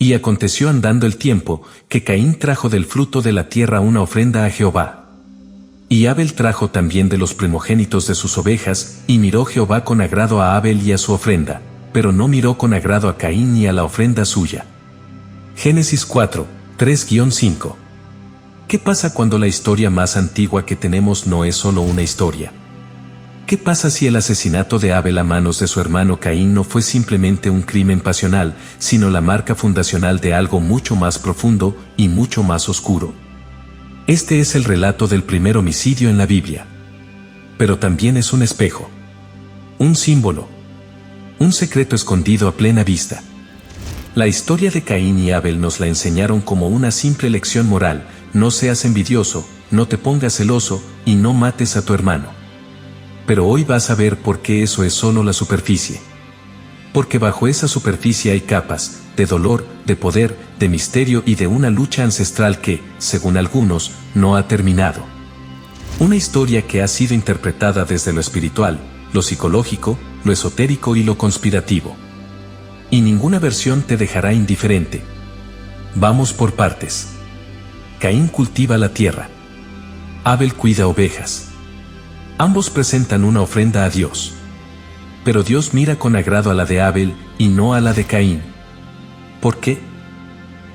Y aconteció andando el tiempo, que Caín trajo del fruto de la tierra una ofrenda a Jehová. Y Abel trajo también de los primogénitos de sus ovejas, y miró Jehová con agrado a Abel y a su ofrenda, pero no miró con agrado a Caín ni a la ofrenda suya. Génesis 4, 3-5. ¿Qué pasa cuando la historia más antigua que tenemos no es solo una historia? ¿Qué pasa si el asesinato de Abel a manos de su hermano Caín no fue simplemente un crimen pasional, sino la marca fundacional de algo mucho más profundo y mucho más oscuro? Este es el relato del primer homicidio en la Biblia. Pero también es un espejo, un símbolo, un secreto escondido a plena vista. La historia de Caín y Abel nos la enseñaron como una simple lección moral: no seas envidioso, no te pongas celoso y no mates a tu hermano. Pero hoy vas a ver por qué eso es solo la superficie. Porque bajo esa superficie hay capas de dolor, de poder, de misterio y de una lucha ancestral que, según algunos, no ha terminado. Una historia que ha sido interpretada desde lo espiritual, lo psicológico, lo esotérico y lo conspirativo. Y ninguna versión te dejará indiferente. Vamos por partes. Caín cultiva la tierra. Abel cuida ovejas. Ambos presentan una ofrenda a Dios. Pero Dios mira con agrado a la de Abel y no a la de Caín. ¿Por qué?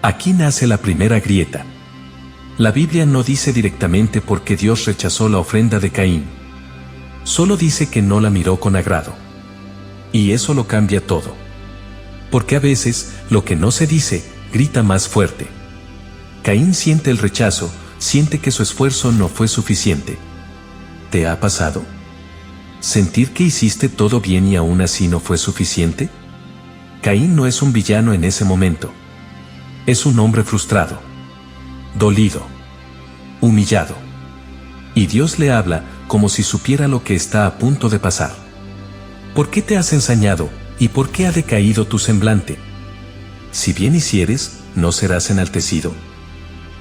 Aquí nace la primera grieta. La Biblia no dice directamente por qué Dios rechazó la ofrenda de Caín. Solo dice que no la miró con agrado. Y eso lo cambia todo. Porque a veces, lo que no se dice, grita más fuerte. Caín siente el rechazo, siente que su esfuerzo no fue suficiente. ¿Te ha pasado? ¿Sentir que hiciste todo bien y aún así no fue suficiente? Caín no es un villano en ese momento. Es un hombre frustrado, dolido, humillado. Y Dios le habla como si supiera lo que está a punto de pasar. ¿Por qué te has ensañado y por qué ha decaído tu semblante? Si bien hicieres, ¿no serás enaltecido?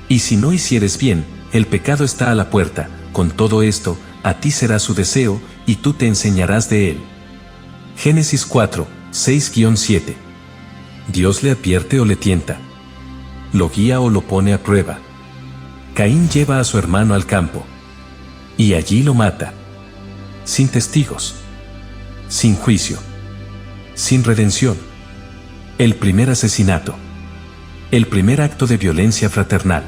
Y si no hicieres bien, el pecado está a la puerta. Con todo esto, a ti será su deseo, y tú te enseñarás de él. Génesis 4, 6-7. Dios le advierte o le tienta. Lo guía o lo pone a prueba. Caín lleva a su hermano al campo. Y allí lo mata. Sin testigos. Sin juicio. Sin redención. El primer asesinato. El primer acto de violencia fraternal.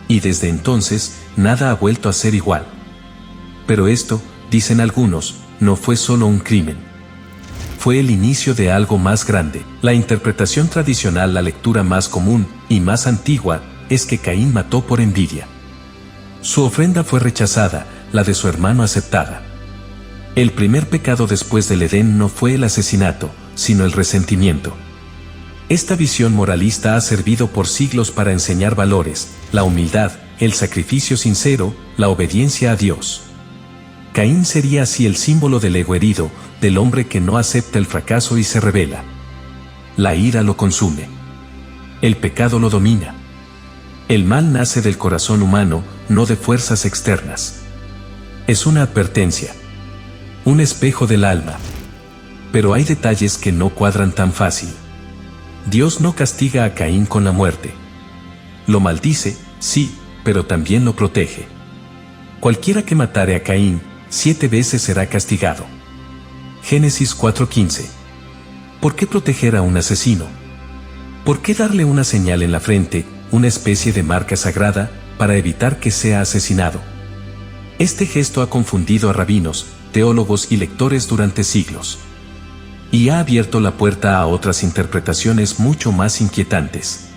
Y desde entonces, nada ha vuelto a ser igual. Pero esto, dicen algunos, no fue solo un crimen. Fue el inicio de algo más grande. La interpretación tradicional, la lectura más común y más antigua, es que Caín mató por envidia. Su ofrenda fue rechazada, la de su hermano aceptada. El primer pecado después del Edén no fue el asesinato, sino el resentimiento. Esta visión moralista ha servido por siglos para enseñar valores: la humildad, el sacrificio sincero, la obediencia a Dios. Caín sería así el símbolo del ego herido, del hombre que no acepta el fracaso y se rebela. La ira lo consume. El pecado lo domina. El mal nace del corazón humano, no de fuerzas externas. Es una advertencia. Un espejo del alma. Pero hay detalles que no cuadran tan fácil. Dios no castiga a Caín con la muerte. Lo maldice, sí, pero también lo protege. Cualquiera que matare a Caín, 7 veces será castigado. Génesis 4:15. ¿Por qué proteger a un asesino? ¿Por qué darle una señal en la frente, una especie de marca sagrada, para evitar que sea asesinado? Este gesto ha confundido a rabinos, teólogos y lectores durante siglos. Y ha abierto la puerta a otras interpretaciones mucho más inquietantes.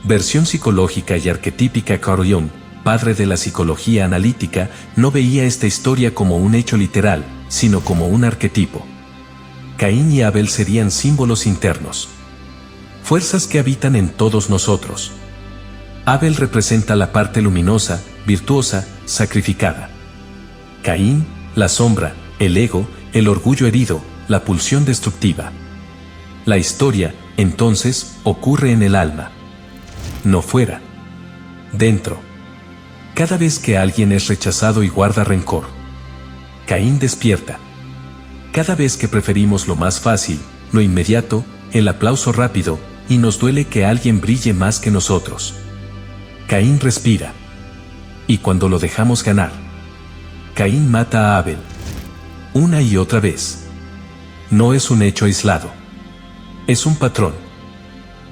Versión psicológica y arquetípica. Carl Jung, padre de la psicología analítica, no veía esta historia como un hecho literal, sino como un arquetipo. Caín y Abel serían símbolos internos. Fuerzas que habitan en todos nosotros. Abel representa la parte luminosa, virtuosa, sacrificada. Caín, la sombra, el ego, el orgullo herido, la pulsión destructiva. La historia, entonces, ocurre en el alma. No fuera. Dentro. Cada vez que alguien es rechazado y guarda rencor, Caín despierta. Cada vez que preferimos lo más fácil, lo inmediato, el aplauso rápido, y nos duele que alguien brille más que nosotros. Caín respira. Y cuando lo dejamos ganar, Caín mata a Abel. Una y otra vez. No es un hecho aislado. Es un patrón.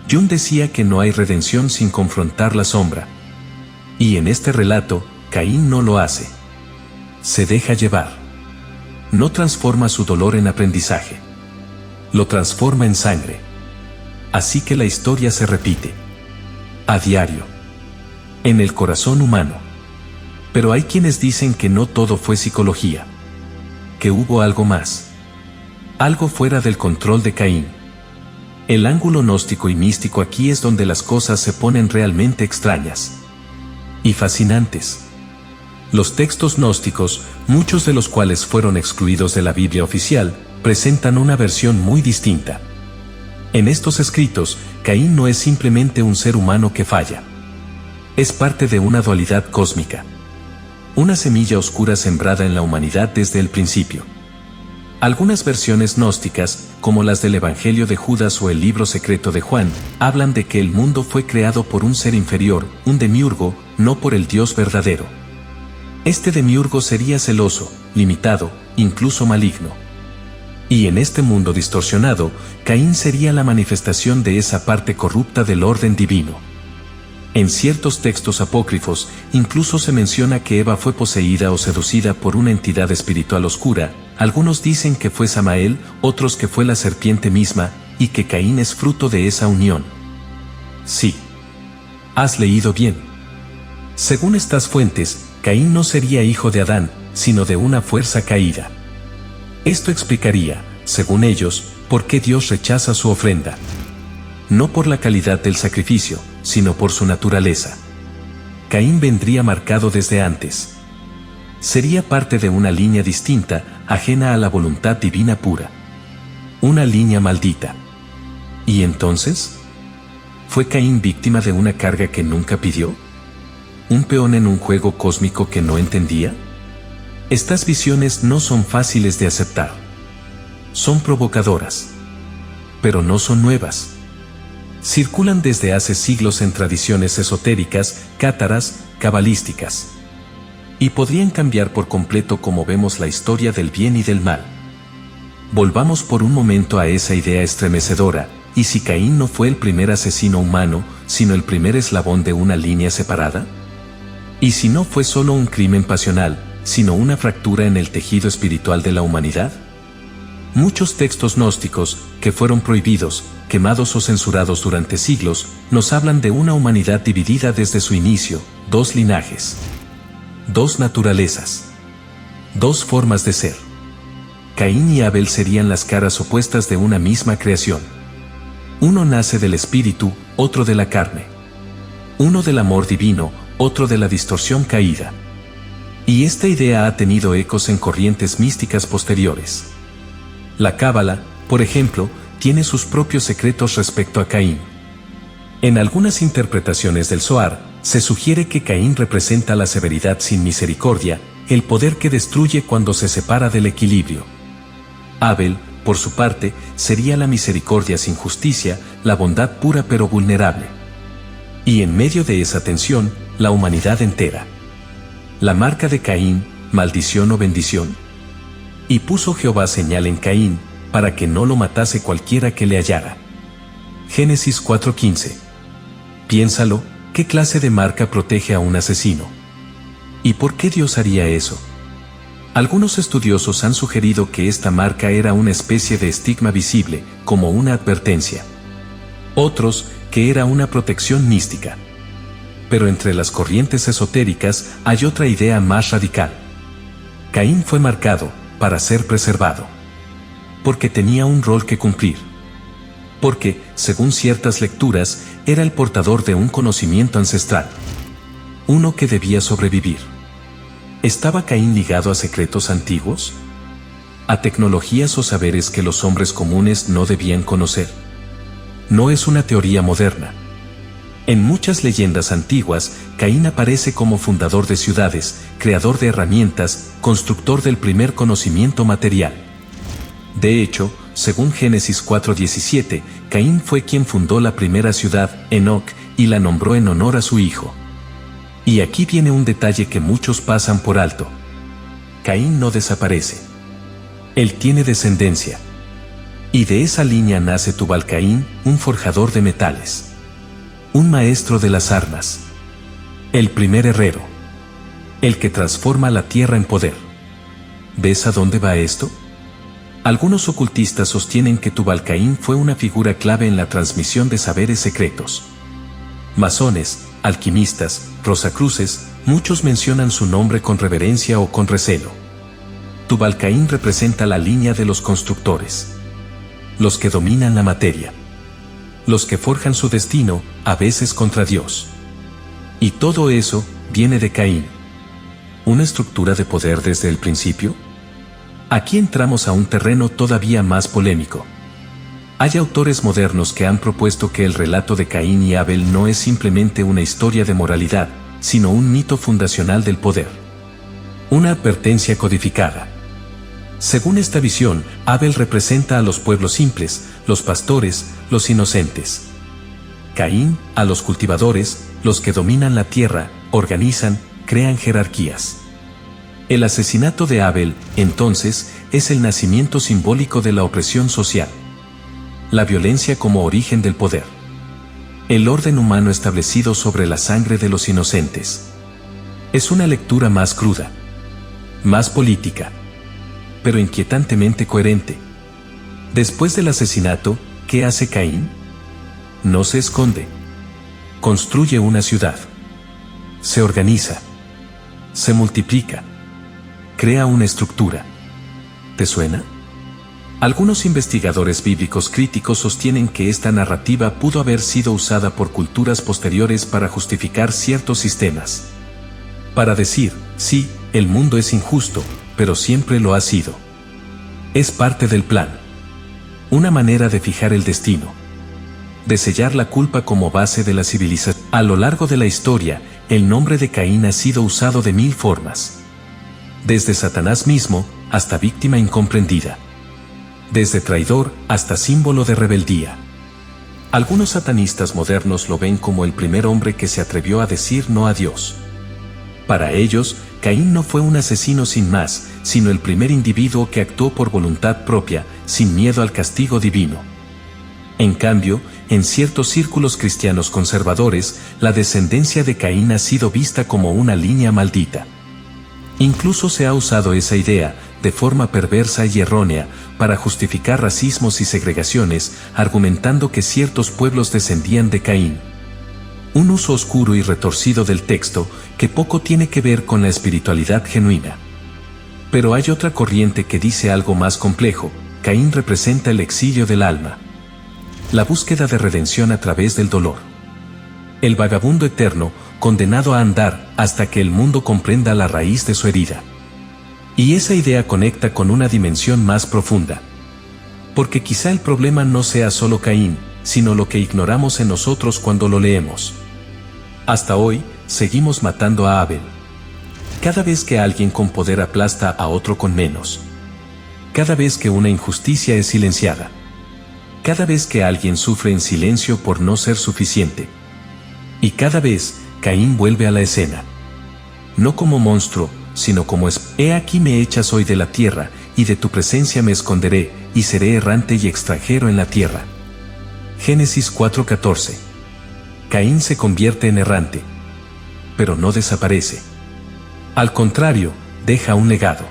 Jung decía que no hay redención sin confrontar la sombra. Y en este relato, Caín no lo hace. Se deja llevar. No transforma su dolor en aprendizaje. Lo transforma en sangre. Así que la historia se repite. A diario. En el corazón humano. Pero hay quienes dicen que no todo fue psicología. Que hubo algo más. Algo fuera del control de Caín. El ángulo gnóstico y místico aquí es donde las cosas se ponen realmente extrañas. Y fascinantes. Los textos gnósticos, muchos de los cuales fueron excluidos de la Biblia oficial, presentan una versión muy distinta. En estos escritos, Caín no es simplemente un ser humano que falla. Es parte de una dualidad cósmica. Una semilla oscura sembrada en la humanidad desde el principio. Algunas versiones gnósticas, como las del Evangelio de Judas o el libro secreto de Juan, hablan de que el mundo fue creado por un ser inferior, un demiurgo, no por el Dios verdadero. Este demiurgo sería celoso, limitado, incluso maligno. Y en este mundo distorsionado, Caín sería la manifestación de esa parte corrupta del orden divino. En ciertos textos apócrifos, incluso se menciona que Eva fue poseída o seducida por una entidad espiritual oscura. Algunos dicen que fue Samael, otros que fue la serpiente misma, y que Caín es fruto de esa unión. Sí. Has leído bien. Según estas fuentes, Caín no sería hijo de Adán, sino de una fuerza caída. Esto explicaría, según ellos, por qué Dios rechaza su ofrenda. No por la calidad del sacrificio, sino por su naturaleza. Caín vendría marcado desde antes. Sería parte de una línea distinta, ajena a la voluntad divina pura. Una línea maldita. ¿Y entonces? ¿Fue Caín víctima de una carga que nunca pidió? ¿Un peón en un juego cósmico que no entendía? Estas visiones no son fáciles de aceptar. Son provocadoras. Pero no son nuevas. Circulan desde hace siglos en tradiciones esotéricas, cátaras, cabalísticas. Y podrían cambiar por completo como vemos la historia del bien y del mal. Volvamos por un momento a esa idea estremecedora, ¿y si Caín no fue el primer asesino humano, sino el primer eslabón de una línea separada? ¿Y si no fue solo un crimen pasional, sino una fractura en el tejido espiritual de la humanidad? Muchos textos gnósticos, que fueron prohibidos, quemados o censurados durante siglos, nos hablan de una humanidad dividida desde su inicio, dos linajes. Dos naturalezas. Dos formas de ser. Caín y Abel serían las caras opuestas de una misma creación. Uno nace del espíritu, otro de la carne. Uno del amor divino, otro de la distorsión caída. Y esta idea ha tenido ecos en corrientes místicas posteriores. La Cábala, por ejemplo, tiene sus propios secretos respecto a Caín. En algunas interpretaciones del Zohar, se sugiere que Caín representa la severidad sin misericordia, el poder que destruye cuando se separa del equilibrio. Abel, por su parte, sería la misericordia sin justicia, la bondad pura pero vulnerable. Y en medio de esa tensión, la humanidad entera. La marca de Caín, maldición o bendición. Y puso Jehová señal en Caín, para que no lo matase cualquiera que le hallara. Génesis 4:15. Piénsalo, ¿qué clase de marca protege a un asesino? ¿Y por qué Dios haría eso? Algunos estudiosos han sugerido que esta marca era una especie de estigma visible, como una advertencia. Otros, que era una protección mística. Pero entre las corrientes esotéricas hay otra idea más radical. Caín fue marcado, para ser preservado. Porque tenía un rol que cumplir. Porque, según ciertas lecturas, era el portador de un conocimiento ancestral. Uno que debía sobrevivir. ¿Estaba Caín ligado a secretos antiguos? ¿A tecnologías o saberes que los hombres comunes no debían conocer? No es una teoría moderna. En muchas leyendas antiguas, Caín aparece como fundador de ciudades, creador de herramientas, constructor del primer conocimiento material. De hecho, según Génesis 4:17, Caín fue quien fundó la primera ciudad, Enoc, y la nombró en honor a su hijo. Y aquí viene un detalle que muchos pasan por alto. Caín no desaparece. Él tiene descendencia. Y de esa línea nace Tubal-Caín, un forjador de metales. Un maestro de las armas. El primer herrero. El que transforma la tierra en poder. ¿Ves a dónde va esto? Algunos ocultistas sostienen que Tubal-Caín fue una figura clave en la transmisión de saberes secretos. Masones, alquimistas, rosacruces, muchos mencionan su nombre con reverencia o con recelo. Tubal-Caín representa la línea de los constructores. Los que dominan la materia. Los que forjan su destino, a veces contra Dios. Y todo eso viene de Caín. ¿Una estructura de poder desde el principio? Aquí entramos a un terreno todavía más polémico. Hay autores modernos que han propuesto que el relato de Caín y Abel no es simplemente una historia de moralidad, sino un mito fundacional del poder. Una advertencia codificada. Según esta visión, Abel representa a los pueblos simples, los pastores, los inocentes. Caín, a los cultivadores, los que dominan la tierra, organizan, crean jerarquías. El asesinato de Abel, entonces, es el nacimiento simbólico de la opresión social. La violencia como origen del poder. El orden humano establecido sobre la sangre de los inocentes. Es una lectura más cruda, más política, pero inquietantemente coherente. Después del asesinato, ¿qué hace Caín? No se esconde. Construye una ciudad. Se organiza. Se multiplica. Crea una estructura. ¿Te suena? Algunos investigadores bíblicos críticos sostienen que esta narrativa pudo haber sido usada por culturas posteriores para justificar ciertos sistemas. Para decir, sí, el mundo es injusto, pero siempre lo ha sido. Es parte del plan. Una manera de fijar el destino. De sellar la culpa como base de la civilización. A lo largo de la historia, el nombre de Caín ha sido usado de 1000 formas. Desde Satanás mismo, hasta víctima incomprendida. Desde traidor hasta símbolo de rebeldía. Algunos satanistas modernos lo ven como el primer hombre que se atrevió a decir no a Dios. Para ellos, Caín no fue un asesino sin más, sino el primer individuo que actuó por voluntad propia, sin miedo al castigo divino. En cambio, en ciertos círculos cristianos conservadores, la descendencia de Caín ha sido vista como una línea maldita. Incluso se ha usado esa idea, de forma perversa y errónea, para justificar racismos y segregaciones, argumentando que ciertos pueblos descendían de Caín. Un uso oscuro y retorcido del texto, que poco tiene que ver con la espiritualidad genuina. Pero hay otra corriente que dice algo más complejo: Caín representa el exilio del alma. La búsqueda de redención a través del dolor. El vagabundo eterno, condenado a andar hasta que el mundo comprenda la raíz de su herida. Y esa idea conecta con una dimensión más profunda. Porque quizá el problema no sea solo Caín, sino lo que ignoramos en nosotros cuando lo leemos. Hasta hoy, seguimos matando a Abel. Cada vez que alguien con poder aplasta a otro con menos. Cada vez que una injusticia es silenciada. Cada vez que alguien sufre en silencio por no ser suficiente. Y cada vez, Caín vuelve a la escena. No como monstruo, sino como es. He aquí me echas hoy de la tierra, y de tu presencia me esconderé, y seré errante y extranjero en la tierra. Génesis 4:14. Caín se convierte en errante. Pero no desaparece. Al contrario, deja un legado.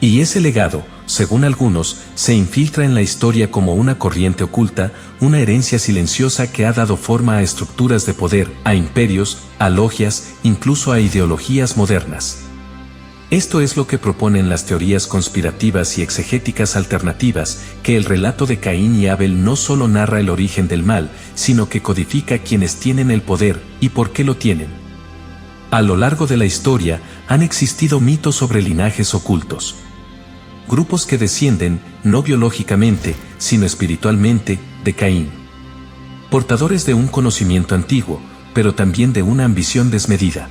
Y ese legado, según algunos, se infiltra en la historia como una corriente oculta, una herencia silenciosa que ha dado forma a estructuras de poder, a imperios, a logias, incluso a ideologías modernas. Esto es lo que proponen las teorías conspirativas y exegéticas alternativas, que el relato de Caín y Abel no solo narra el origen del mal, sino que codifica quienes tienen el poder y por qué lo tienen. A lo largo de la historia, han existido mitos sobre linajes ocultos. Grupos que descienden, no biológicamente, sino espiritualmente, de Caín. Portadores de un conocimiento antiguo, pero también de una ambición desmedida.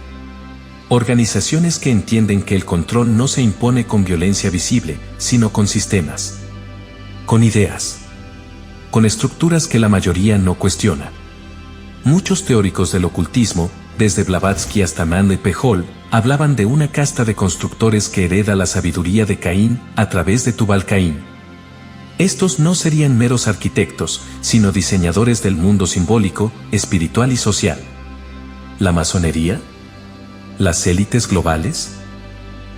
Organizaciones que entienden que el control no se impone con violencia visible, sino con sistemas. con ideas, con estructuras que la mayoría no cuestiona. Muchos teóricos del ocultismo, desde Blavatsky hasta Manly P. Hall, hablaban de una casta de constructores que hereda la sabiduría de Caín a través de Tubal-Caín. Estos no serían meros arquitectos, sino diseñadores del mundo simbólico, espiritual y social. ¿La masonería? ¿Las élites globales?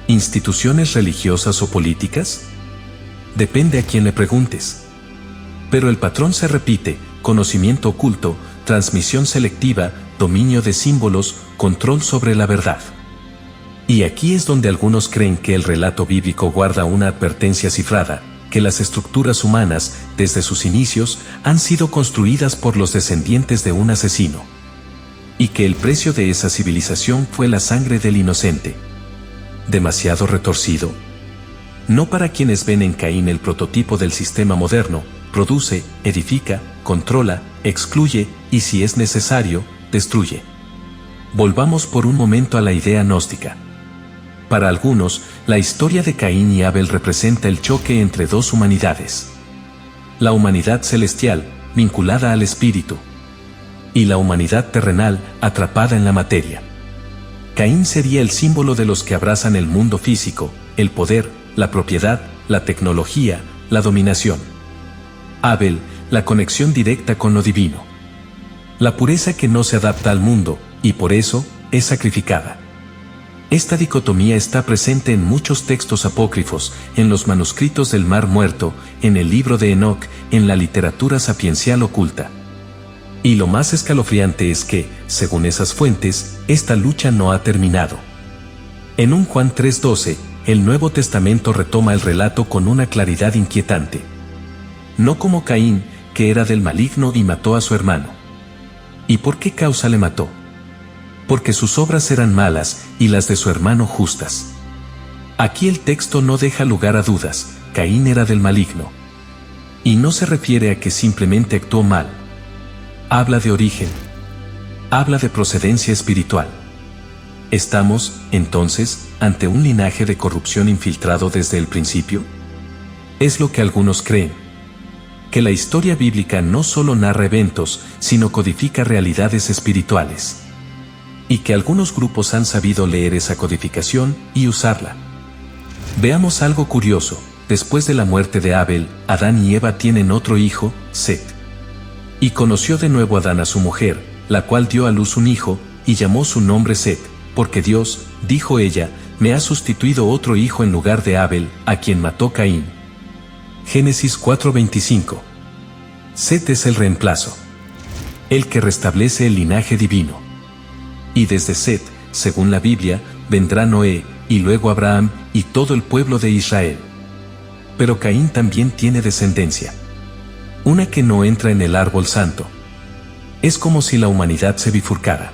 ¿Instituciones religiosas o políticas? Depende a quién le preguntes. Pero el patrón se repite: conocimiento oculto, transmisión selectiva, dominio de símbolos, control sobre la verdad. Y aquí es donde algunos creen que el relato bíblico guarda una advertencia cifrada, que las estructuras humanas, desde sus inicios, han sido construidas por los descendientes de un asesino. Y que el precio de esa civilización fue la sangre del inocente. ¿Demasiado retorcido? No para quienes ven en Caín el prototipo del sistema moderno: produce, edifica, controla, excluye y, si es necesario, destruye. Volvamos por un momento a la idea gnóstica. Para algunos, la historia de Caín y Abel representa el choque entre dos humanidades. La humanidad celestial, vinculada al espíritu, y la humanidad terrenal, atrapada en la materia. Caín sería el símbolo de los que abrazan el mundo físico, el poder, la propiedad, la tecnología, la dominación. Abel, la conexión directa con lo divino. La pureza que no se adapta al mundo, y por eso, es sacrificada. Esta dicotomía está presente en muchos textos apócrifos, en los manuscritos del Mar Muerto, en el libro de Enoc, en la literatura sapiencial oculta. Y lo más escalofriante es que, según esas fuentes, esta lucha no ha terminado. En un Juan 3:12, el Nuevo Testamento retoma el relato con una claridad inquietante. No como Caín, que era del maligno y mató a su hermano. ¿Y por qué causa le mató? Porque sus obras eran malas y las de su hermano justas. Aquí el texto no deja lugar a dudas: Caín era del maligno. Y no se refiere a que simplemente actuó mal. Habla de origen. Habla de procedencia espiritual. ¿Estamos, entonces, ante un linaje de corrupción infiltrado desde el principio? Es lo que algunos creen. Que la historia bíblica no solo narra eventos, sino codifica realidades espirituales. Y que algunos grupos han sabido leer esa codificación y usarla. Veamos algo curioso: después de la muerte de Abel, Adán y Eva tienen otro hijo, Set. Y conoció de nuevo Adán a su mujer, la cual dio a luz un hijo, y llamó su nombre Set, porque Dios, dijo ella, me ha sustituido otro hijo en lugar de Abel, a quien mató Caín. Génesis 4:25. Set es el reemplazo. El que restablece el linaje divino. Y desde Set, según la Biblia, vendrá Noé, y luego Abraham, y todo el pueblo de Israel. Pero Caín también tiene descendencia. Una que no entra en el árbol santo. Es como si la humanidad se bifurcara.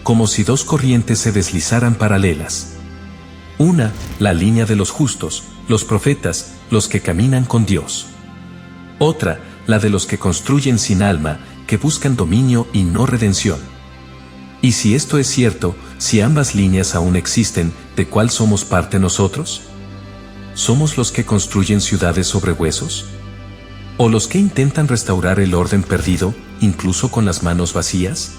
Como si dos corrientes se deslizaran paralelas. Una, la línea de los justos, los profetas, los que caminan con Dios. Otra, la de los que construyen sin alma, que buscan dominio y no redención. Y si esto es cierto, si ambas líneas aún existen, ¿de cuál somos parte nosotros? ¿Somos los que construyen ciudades sobre huesos? ¿O los que intentan restaurar el orden perdido, incluso con las manos vacías?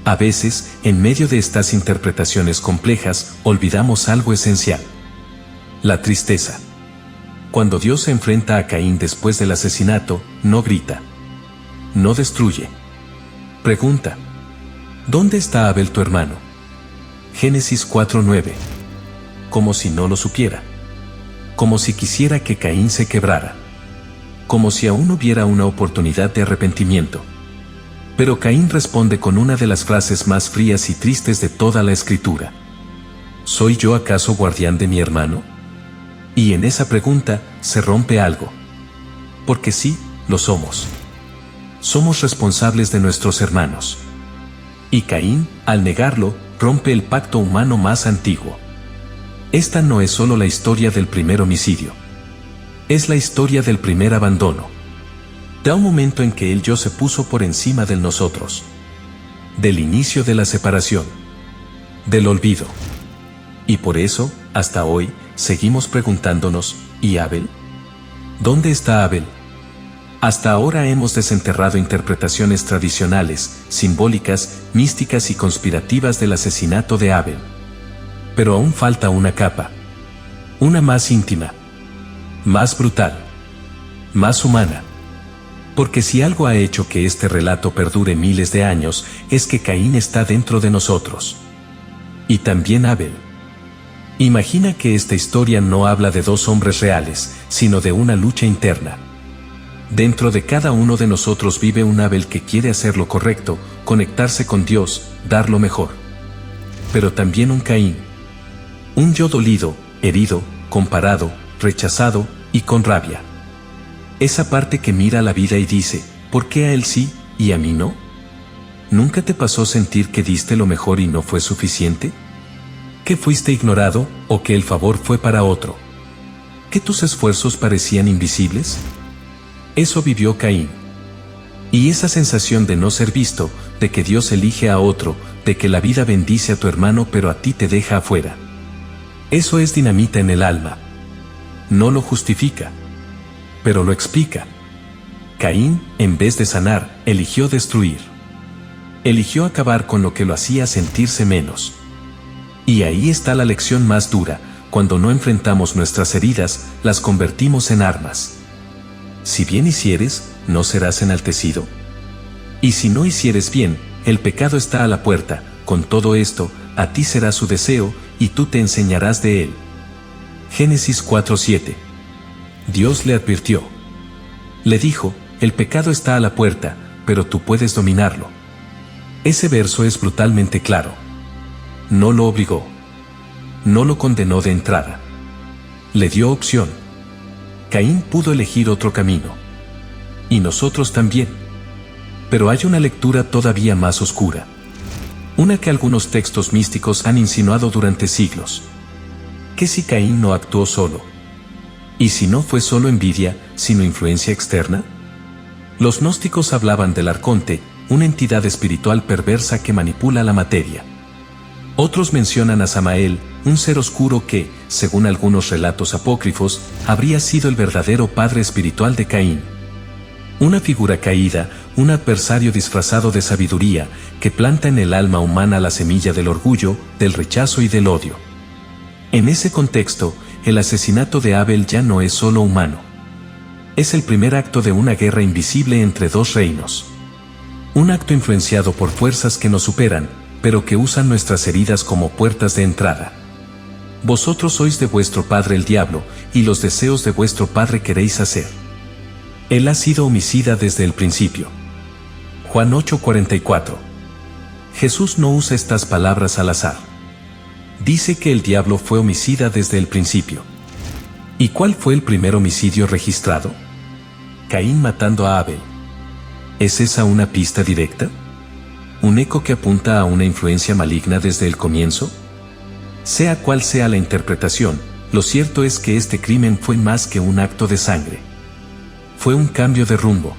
A veces, en medio de estas interpretaciones complejas, olvidamos algo esencial: la tristeza. Cuando Dios se enfrenta a Caín después del asesinato, no grita, no destruye. Pregunta: ¿dónde está Abel tu hermano? Génesis 4:9. Como si no lo supiera. Como si quisiera que Caín se quebrara. Como si aún hubiera una oportunidad de arrepentimiento. Pero Caín responde con una de las frases más frías y tristes de toda la Escritura: ¿soy yo acaso guardián de mi hermano? Y en esa pregunta se rompe algo. Porque sí, lo somos. Somos responsables de nuestros hermanos. Y Caín, al negarlo, rompe el pacto humano más antiguo. Esta no es solo la historia del primer homicidio. Es la historia del primer abandono. Da un momento en que el yo se puso por encima del nosotros. Del inicio de la separación. Del olvido. Y por eso, hasta hoy, seguimos preguntándonos: ¿y Abel? ¿Dónde está Abel? Hasta ahora hemos desenterrado interpretaciones tradicionales, simbólicas, místicas y conspirativas del asesinato de Abel. Pero aún falta una capa. Una más íntima. Más brutal. Más humana. Porque si algo ha hecho que este relato perdure miles de años, es que Caín está dentro de nosotros. Y también Abel. Imagina que esta historia no habla de dos hombres reales, sino de una lucha interna. Dentro de cada uno de nosotros vive un Abel que quiere hacer lo correcto, conectarse con Dios, dar lo mejor. Pero también un Caín. Un yo dolido, herido, comparado, rechazado y con rabia. Esa parte que mira la vida y dice, ¿por qué a él sí y a mí no? ¿Nunca te pasó sentir que diste lo mejor y no fue suficiente? ¿Que fuiste ignorado o que el favor fue para otro? ¿Que tus esfuerzos parecían invisibles? Eso vivió Caín. Y esa sensación de no ser visto, de que Dios elige a otro, de que la vida bendice a tu hermano pero a ti te deja afuera. Eso es dinamita en el alma. No lo justifica, pero lo explica. Caín, en vez de sanar, eligió destruir. Eligió acabar con lo que lo hacía sentirse menos. Y ahí está la lección más dura: cuando no enfrentamos nuestras heridas, las convertimos en armas. Si bien hicieres, ¿no serás enaltecido? Y si no hicieres bien, el pecado está a la puerta. Con todo esto, a ti será su deseo, y tú te enseñarás de él. Génesis 4:7. Dios le advirtió. Le dijo, el pecado está a la puerta, pero tú puedes dominarlo. Ese verso es brutalmente claro. No lo obligó. No lo condenó de entrada. Le dio opción. Caín pudo elegir otro camino. Y nosotros también. Pero hay una lectura todavía más oscura. Una que algunos textos místicos han insinuado durante siglos. ¿Qué si Caín no actuó solo? ¿Y si no fue solo envidia, sino influencia externa? Los gnósticos hablaban del arconte, una entidad espiritual perversa que manipula la materia. Otros mencionan a Samael, un ser oscuro que, según algunos relatos apócrifos, habría sido el verdadero padre espiritual de Caín. Una figura caída, un adversario disfrazado de sabiduría, que planta en el alma humana la semilla del orgullo, del rechazo y del odio. En ese contexto, el asesinato de Abel ya no es solo humano. Es el primer acto de una guerra invisible entre dos reinos. Un acto influenciado por fuerzas que nos superan, pero que usan nuestras heridas como puertas de entrada. Vosotros sois de vuestro padre el diablo, y los deseos de vuestro padre queréis hacer. Él ha sido homicida desde el principio. Juan 8:44. Jesús no usa estas palabras al azar. Dice que el diablo fue homicida desde el principio. ¿Y cuál fue el primer homicidio registrado? Caín matando a Abel. ¿Es esa una pista directa? ¿Un eco que apunta a una influencia maligna desde el comienzo? Sea cual sea la interpretación, lo cierto es que este crimen fue más que un acto de sangre. Fue un cambio de rumbo.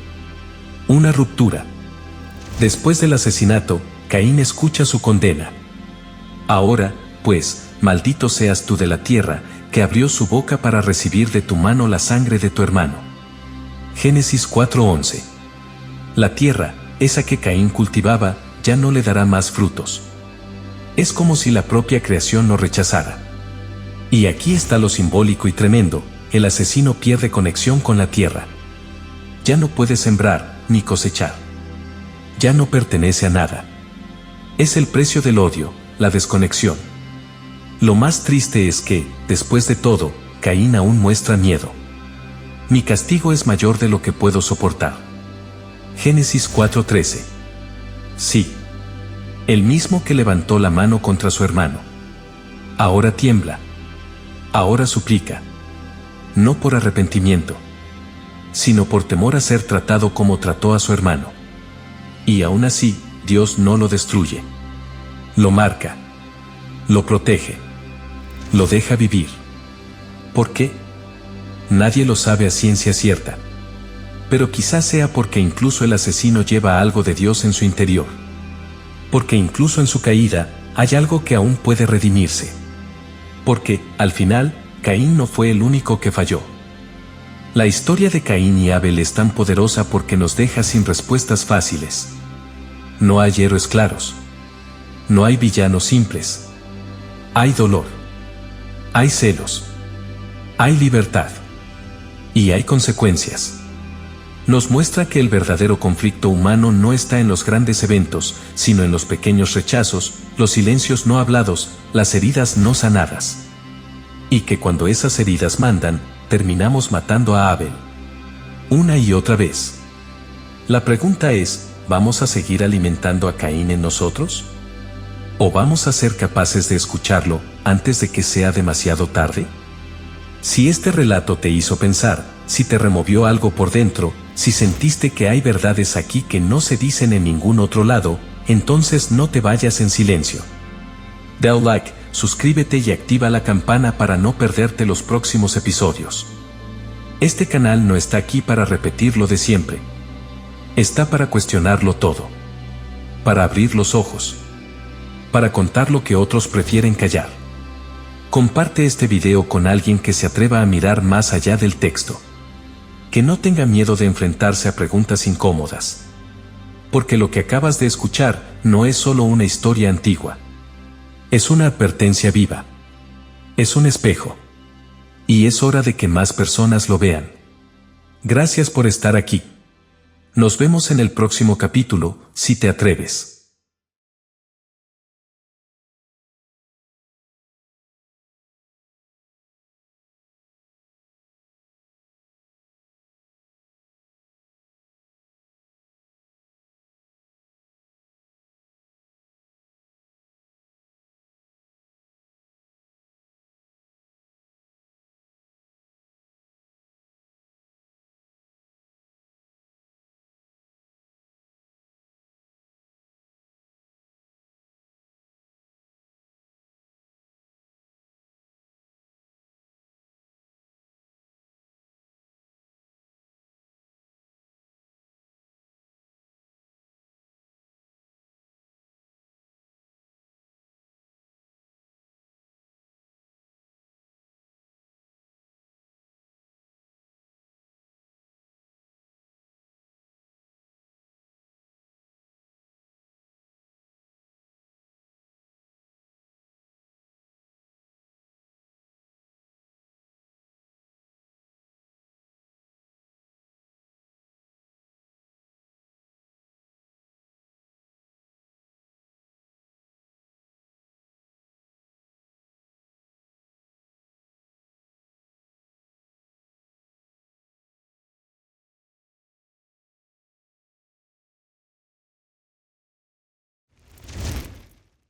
Una ruptura. Después del asesinato, Caín escucha su condena. Ahora, pues, maldito seas tú de la tierra, que abrió su boca para recibir de tu mano la sangre de tu hermano. Génesis 4:11. La tierra, esa que Caín cultivaba, ya no le dará más frutos. Es como si la propia creación lo rechazara. Y aquí está lo simbólico y tremendo: el asesino pierde conexión con la tierra. Ya no puede sembrar, ni cosechar. Ya no pertenece a nada. Es el precio del odio, la desconexión. Lo más triste es que, después de todo, Caín aún muestra miedo. Mi castigo es mayor de lo que puedo soportar. Génesis 4:13. Sí. El mismo que levantó la mano contra su hermano. Ahora tiembla. Ahora suplica. No por arrepentimiento, sino por temor a ser tratado como trató a su hermano. Y aún así, Dios no lo destruye. Lo marca. Lo protege. Lo deja vivir. ¿Por qué? Nadie lo sabe a ciencia cierta. Pero quizás sea porque incluso el asesino lleva algo de Dios en su interior. Porque incluso en su caída, hay algo que aún puede redimirse. Porque, al final, Caín no fue el único que falló. La historia de Caín y Abel es tan poderosa porque nos deja sin respuestas fáciles. No hay héroes claros. No hay villanos simples. Hay dolor. Hay celos. Hay libertad. Y hay consecuencias. Nos muestra que el verdadero conflicto humano no está en los grandes eventos, sino en los pequeños rechazos, los silencios no hablados, las heridas no sanadas. Y que cuando esas heridas mandan, terminamos matando a Abel. Una y otra vez. La pregunta es, ¿vamos a seguir alimentando a Caín en nosotros? ¿O vamos a ser capaces de escucharlo antes de que sea demasiado tarde? Si este relato te hizo pensar, si te removió algo por dentro, si sentiste que hay verdades aquí que no se dicen en ningún otro lado, entonces no te vayas en silencio. Da like, suscríbete y activa la campana para no perderte los próximos episodios. Este canal no está aquí para repetir lo de siempre. Está para cuestionarlo todo. Para abrir los ojos. Para contar lo que otros prefieren callar. Comparte este video con alguien que se atreva a mirar más allá del texto. Que no tenga miedo de enfrentarse a preguntas incómodas. Porque lo que acabas de escuchar no es solo una historia antigua. Es una advertencia viva. Es un espejo. Y es hora de que más personas lo vean. Gracias por estar aquí. Nos vemos en el próximo capítulo, si te atreves.